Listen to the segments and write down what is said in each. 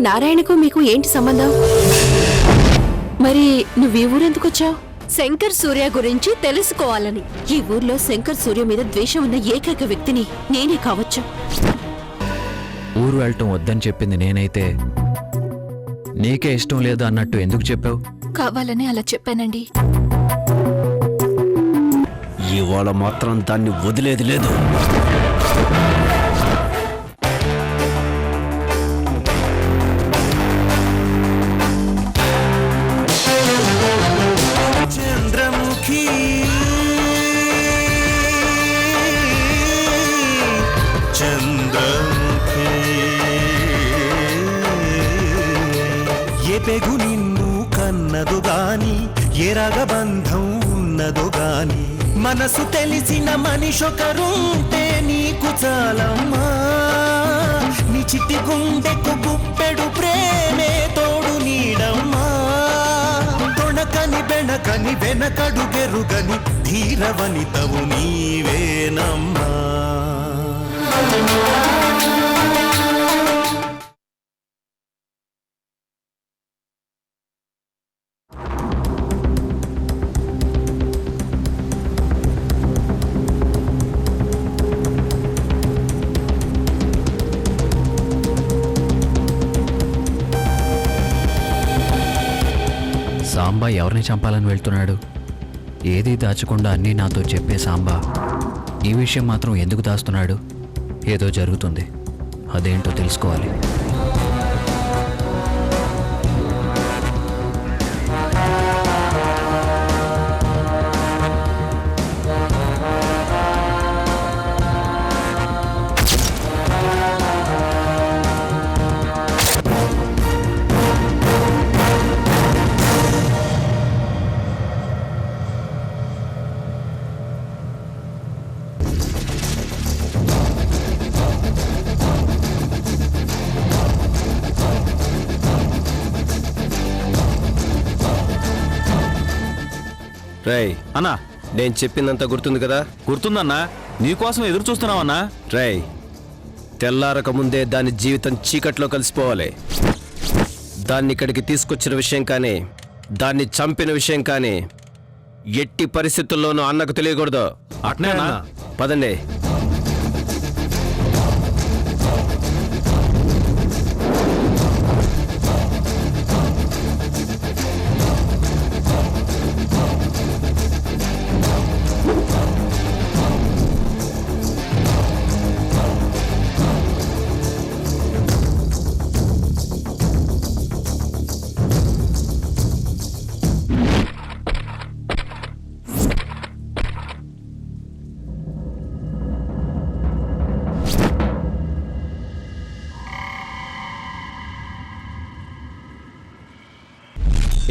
నారాయణకు మీకు ఏంటి సంబంధం? మరి నువ్వు ఈ ఊరెందుకు వచ్చావు? శంకర్ సూర్య గురించి తెలుసుకోవాలని. ఈ ఊర్లో శంకర్ సూర్య మీద ద్వేషం ఉన్న ఏకైక వ్యక్తిని నేనే కావచ్చు. ఊరు వెళ్ళటం వద్దని చెప్పింది నేనైతే నీకే ఇష్టం లేదు అన్నట్టు ఎందుకు చెప్పావు? కావాలని అలా చెప్పానండి. ఇవాళ మాత్రం దాన్ని వదిలేది లేదు. చంద్రముఖి చంద్రముఖి ఏ పెగు నిన్ను కన్నదు గాని ఏ రగబంధం ఉన్నదు గాని మనసు తెలిసిన మనిషొకరుంటే నీకు చాలమ్మా. నీ చిట్టి గుండెకు గుప్పెడు ప్రేమే తోడు నీడమ్మా. తొణకని బెణకని వెనకడు గెరుగని ధీరవనితవు నీవేనమ్మా. సాంబా ఎవరిని చంపాలని వెళ్తున్నాడు? ఏదీ దాచకుండా అన్నీ నాతో చెప్పే సాంబా ఈ విషయం మాత్రం ఎందుకు దాస్తున్నాడు? ఏదో జరుగుతుంది, అదేంటో తెలుసుకోవాలి. రేయ్ అన్నా, నేను చెప్పిందంతా గుర్తుంది కదా? గుర్తుందన్నా, నీకోసం ఎదురు చూస్తున్నావన్నా. రేయ్ తెల్లారక ముందే దాని జీవితం చీకట్లో కలిసిపోవాలి. దాన్ని ఇక్కడికి తీసుకొచ్చిన విషయం కానీ దాన్ని చంపిన విషయం కానీ ఎట్టి పరిస్థితుల్లోనూ అన్నకు తెలియకూడదు. అట్నే అన్నా. పదండి.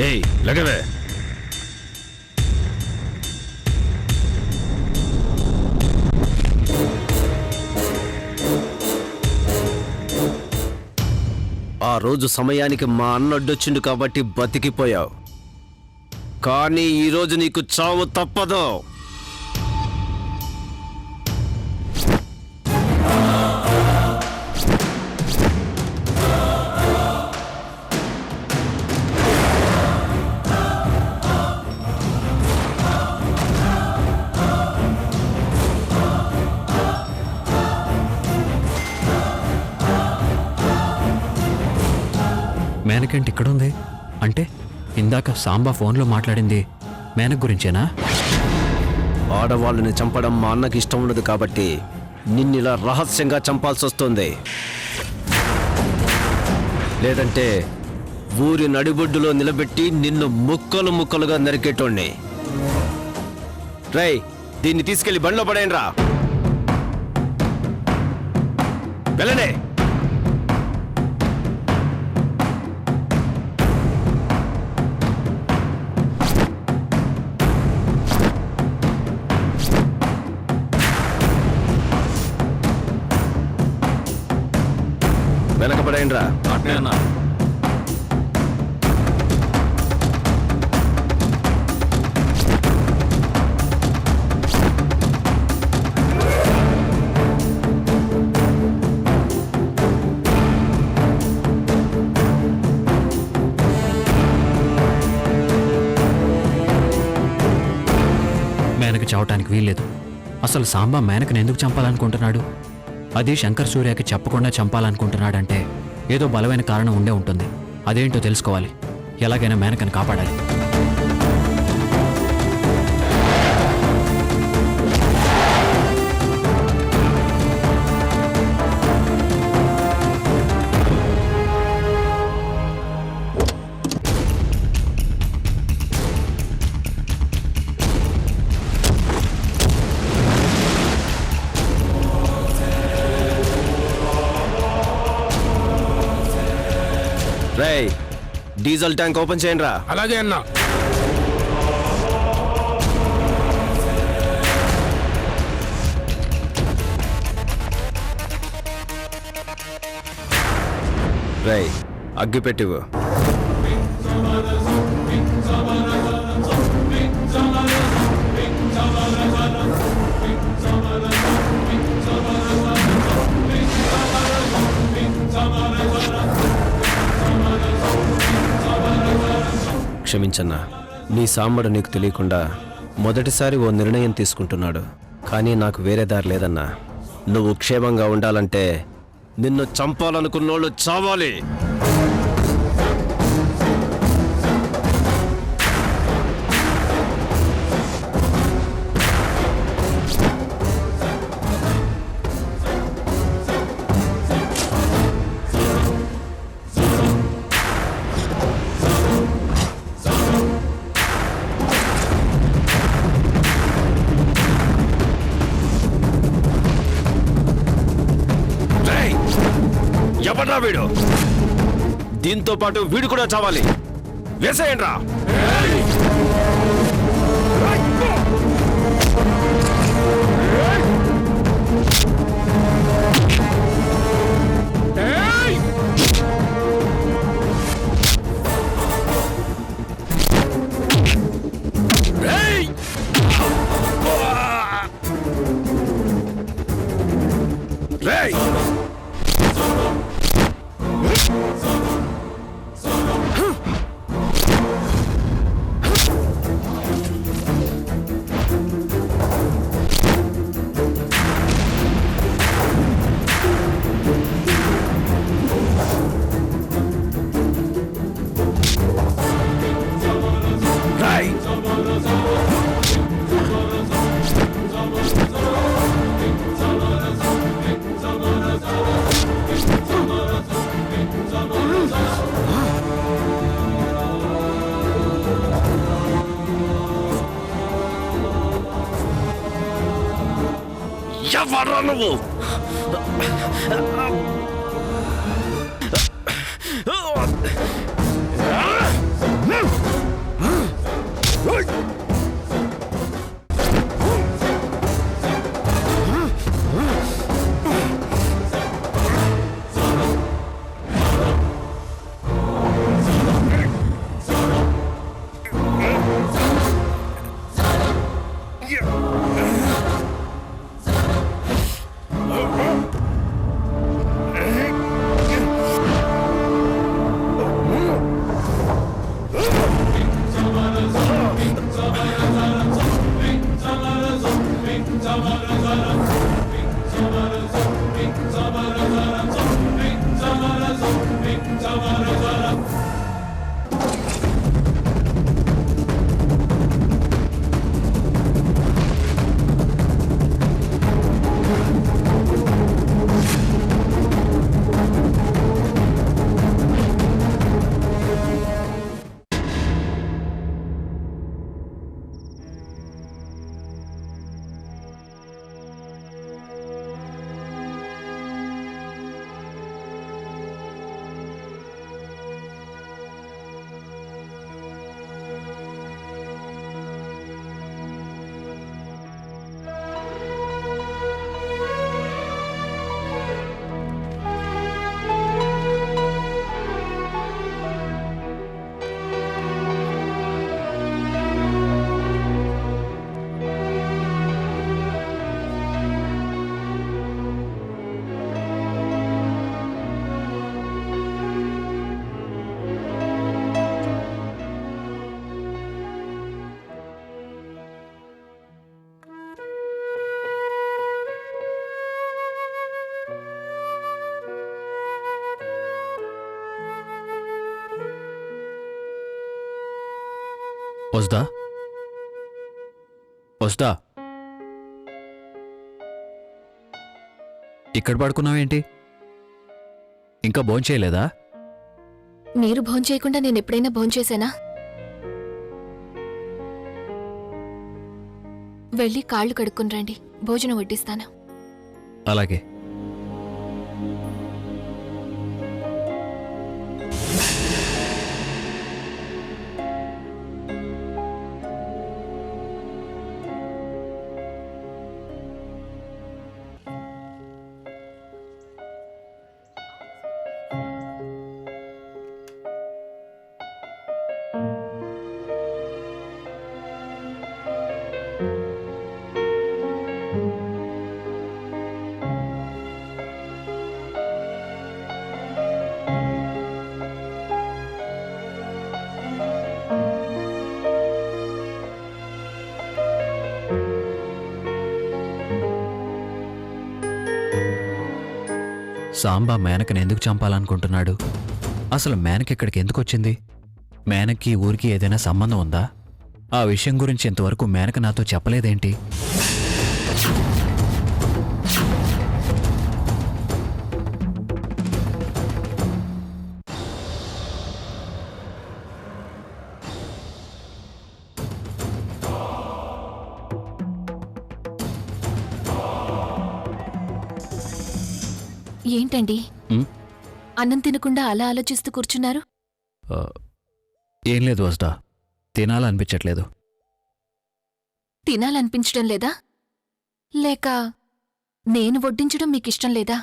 ఏయ్ లగవే. ఆ రోజు సమయానికి మా అన్నొడ్డొచ్చిండు కాబట్టి బతికిపోయావు. కానీ ఈరోజు నీకు చావు తప్పదు. మేనకేంటి ఇక్కడుంది? అంటే ఇందాక సాంబా ఫోన్లో మాట్లాడింది మేనక్ గురించేనా? ఆడవాళ్ళని చంపడం మా అన్నకి ఇష్టం ఉండదు కాబట్టి నిన్నిలా రహస్యంగా చంపాల్సి వస్తుంది. లేదంటే ఊరి నడిబొడ్డులో నిలబెట్టి నిన్ను ముక్కలు ముక్కలుగా నరికేటోణ్ణి. రేయ్ దీన్ని తీసుకెళ్లి బండ్లో పడేయండి రా. వెళ్ళండి. వెనకబడేయండి రా. అట్నే అన్నా. అవటానికి వీల్లేదు. అసలు సాంబా మేనకని ఎందుకు చంపాలనుకుంటున్నాడు? అది శంకర్ సూర్యకి చెప్పకుండా చంపాలనుకుంటున్నాడంటే ఏదో బలమైన కారణం ఉండే ఉంటుంది. అదేంటో తెలుసుకోవాలి. ఎలాగైనా మేనకని కాపాడాలి. రేయ్, డీజిల్ ట్యాంక్ ఓపెన్ చేయండి రా. అలాగే అన్నా. రేయ్, అగ్గి పెట్టివు. క్షమించన్నా, నీ సాంబడు నీకు తెలియకుండా మొదటిసారి ఓ నిర్ణయం తీసుకుంటున్నాడు. కానీ నాకు వేరే దారి లేదన్నా. నువ్వు క్షేమంగా ఉండాలంటే నిన్ను చంపాలనుకున్నోళ్ళు చావాలి. ఎవడ్రా వీడు? దీంతో పాటు వీడు కూడా చావాలి. వేసేయండి రా. ఎవడ్రా నువ్వు? వస్తా వస్తా ఇక్కడ పడుకున్నావేంటి? ఇంకా భోంచేయలేదా? మీరు భోంచేయకుండా నేను ఎప్పుడైనా భోంచేశానా? వెళ్ళి కాళ్ళు కడుక్కుని రండి, భోజనం వడ్డిస్తాను. అలాగే. సాంబా మేనకని ఎందుకు చంపాలనుకుంటున్నాడు? అసలు మేనక ఇక్కడికి ఎందుకు వచ్చింది? మేనక్కి ఊరికి ఏదైనా సంబంధం ఉందా? ఆ విషయం గురించి ఇంతవరకు మేనక నాతో చెప్పలేదేంటి? ఏంటండి ఉమ్, అన్నం తినకుండా అలా ఆలోచిస్తూ కూర్చున్నారు? ఆ, ఏం లేదు వస్తా, తినాలనిపించట్లేదు. తినాలనిపించడం లేదా? లేక నేను వడ్డించడం మీకిష్టం లేదా?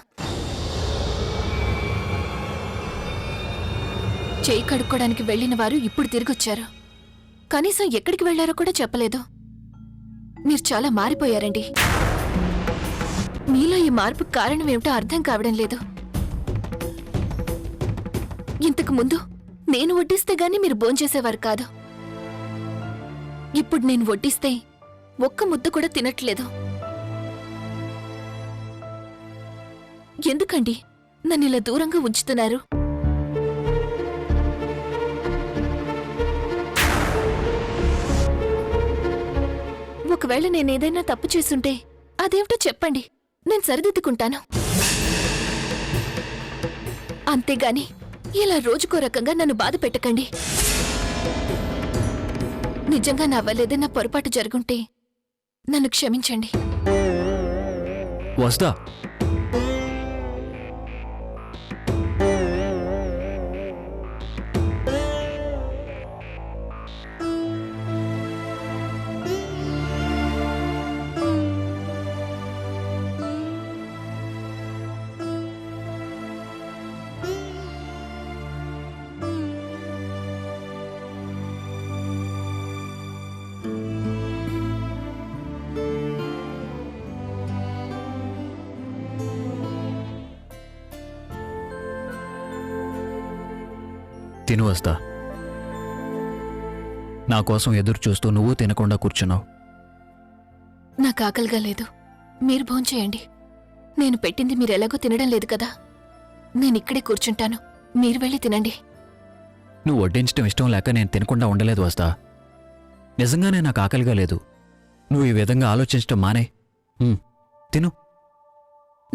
చేయి కడుక్కోడానికి వెళ్ళిన వారు ఇప్పుడు తిరిగొచ్చారు. కనీసం ఎక్కడికి వెళ్లారో కూడా చెప్పలేదు. మీరు చాలా మారిపోయారండి. మీలో ఈ మార్పు కారణమేమిటో అర్థం కావడం లేదు. ఇంతకు ముందు నేను వడ్డిస్తే గాని మీరు భోంచేసేవారు కాదు. ఇప్పుడు నేను వడ్డిస్తే ఒక్క ముద్ద కూడా తినట్లేదు. ఎందుకండి నన్ను ఇలా దూరంగా ఉంచుతున్నారు? ఒకవేళ నేనేదైనా తప్పు చేసుంటే అదేమిటో చెప్పండి, నేను సరిదిద్దుకుంటాను. అంతేగాని ఇలా రోజుకో రకంగా నన్ను బాధ పెట్టకండి. నిజంగా నా వల్ల ఏదైనా పొరపాటు జరుగుంటే నన్ను క్షమించండి. వస్తా. తిను వస్తా. నా కోసం ఎదురు చూస్తూ నువ్వు తినకుండా కూర్చున్నావు. నాకు ఆకలిగా లేదు, మీరు భోంచేయండి. నేను పెట్టింది మీరు ఎలాగో తినడం లేదు కదా, నేనిక్కడే కూర్చుంటాను, మీరు వెళ్ళి తినండి. నువ్వు వడ్డించడం ఇష్టం లేక నేను తినకుండా ఉండలేదు వస్తా. నిజంగానే నాకు ఆకలిగా లేదు. నువ్వు ఈ విధంగా ఆలోచించడం మానే. తిను.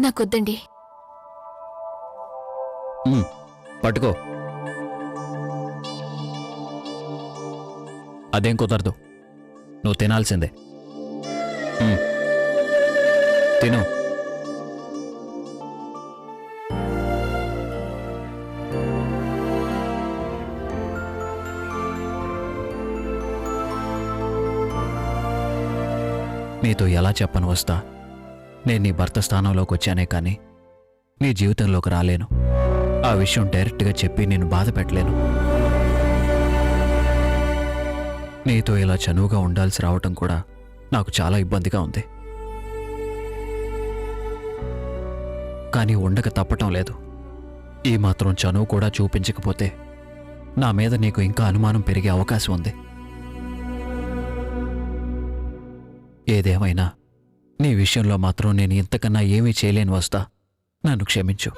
నాకొద్దండి. పట్టుకో. అదేం కుదరదు, నువ్వు తినాల్సిందే. తిను. నీతో ఎలా చెప్పను వస్తా, నేను నీ భర్త స్థానంలోకి వచ్చానే కానీ నీ జీవితంలోకి రాలేను. ఆ విషయం డైరెక్ట్గా చెప్పి నేను బాధ పెట్టలేను. నీతో ఇలా చనువుగా ఉండాల్సి రావటం కూడా నాకు చాలా ఇబ్బందిగా ఉంది. కానీ ఉండక తప్పటం లేదు. ఈ మాత్రం చనువు కూడా చూపించకపోతే నా మీద నీకు ఇంకా అనుమానం పెరిగే అవకాశం ఉంది. ఏదేమైనా నీ విషయంలో మాత్రం నేను ఇంతకన్నా ఏమీ చేయలేను వస్తా. నన్ను క్షమించు.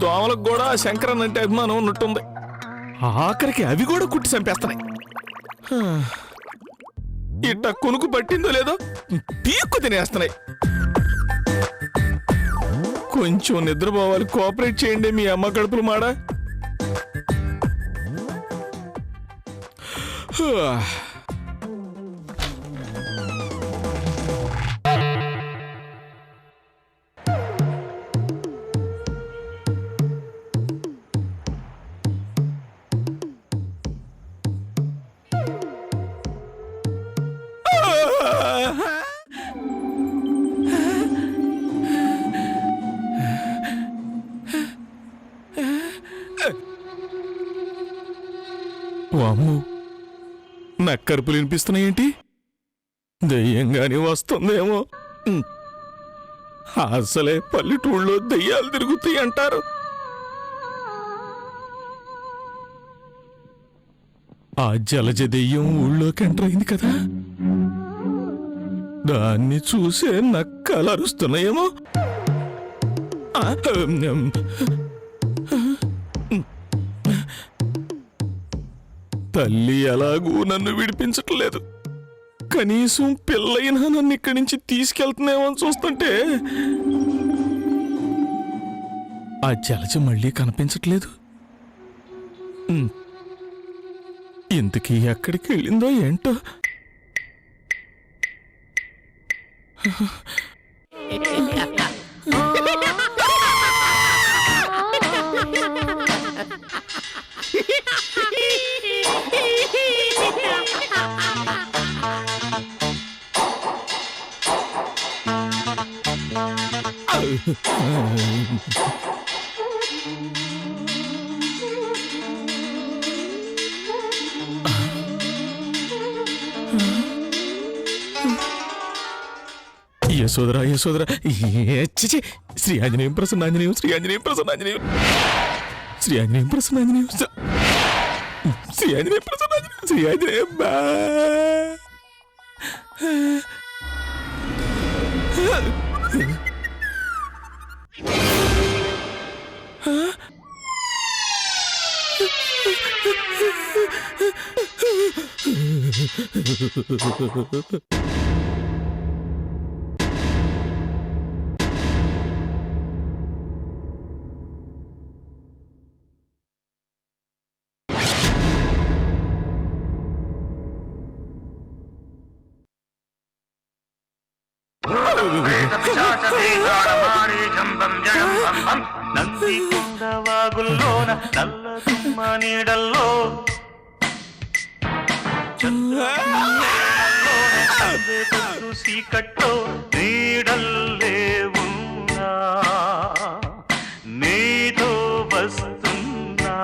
దోమలకు కూడా ఆ శంకరన్ అంటే అభిమానం ఉన్నట్టుంది. ఆఖరికి అవి కూడా కుట్టి చంపేస్తున్నాయి. ఇట్ట కొనుకు పట్టిందో లేదో పీక్కు తినేస్తున్నాయి. కొంచెం నిద్రపోవాలి, కోఆపరేట్ చేయండి మీ అమ్మ కడుపులు మాడ. వామ్ము, నక్కరుపులు వినిపిస్తున్నాయేంటి? దెయ్యంగాని వస్తుందేమో. అసలే పల్లెటూళ్ళలో దెయ్యాలు తిరుగుతాయి అంటారు. ఆ జలజ దెయ్యం ఊళ్ళోకి ఎంటర్ అయింది కదా, దాన్ని చూసే నక్కలు అరుస్తున్నాయేమో. తల్లి ఎలాగూ నన్ను విడిపించట్లేదు. కనీసం పిల్లయినా నన్ను ఇక్కడి నుంచి తీసుకెళ్తున్నామో అని చూస్తుంటే ఆ జలజ మళ్ళీ కనిపించట్లేదు. ఇంతకీ ఎక్కడికి వెళ్ళిందో ఏంటో. యశోదరా యశోదరా, చిచి, శ్రీ ఆంజనేయం ప్రసన్నాంజనేయం, శ్రీ ఆంజనేయం ప్రసన్నాంజనేయం, శ్రీ ఆంజనేయం ప్రసన్నాంజనేయం, శ్రీ ఆంజనేయం ప్రసన్నాంజనేయం, శ్రీ ఆంజనేయం. నందికొండవాగుల్లోన నల్ల తుమ్మ నీడల్లో సీకట్లో నీడల్లే ఉన్నా నీతో వస్తున్నా.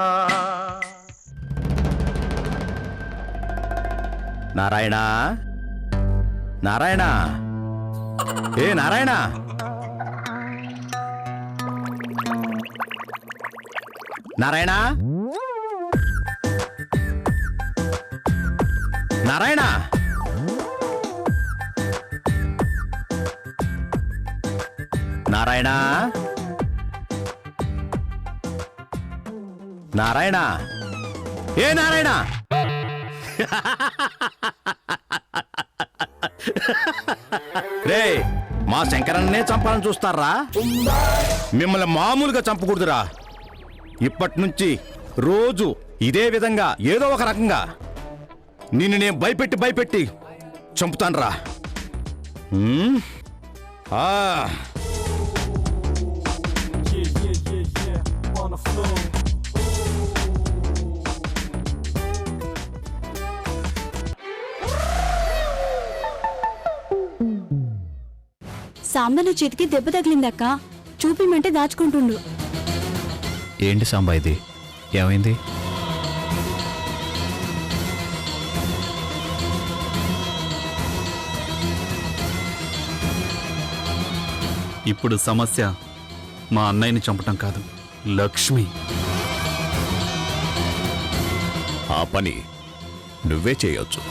నారాయణ, నారాయణ, ఏ నారాయణ, నారాయణ, నారాయణ, నారాయణ, నారాయణ, ఏ నారాయణ. రే, మా శంకరన్నే చంపాలని చూస్తారా? మిమ్మల్ని మామూలుగా చంపకూడదురా. ఇప్పటి నుంచి రోజు ఇదే విధంగా ఏదో ఒక రకంగా నిన్ను నేను భయపెట్టి చంపుతానురా. సాంబను చేతికి దెబ్బ తగిలిందక్క, చూపిమంటే దాచుకుంటుండు. ఏంటి సాంబా ఇది? ఏమైంది? ఇప్పుడు సమస్య మా అన్నయ్యని చంపటం కాదు, లక్ష్మి. ఆ పని నువ్వే చేయొచ్చు.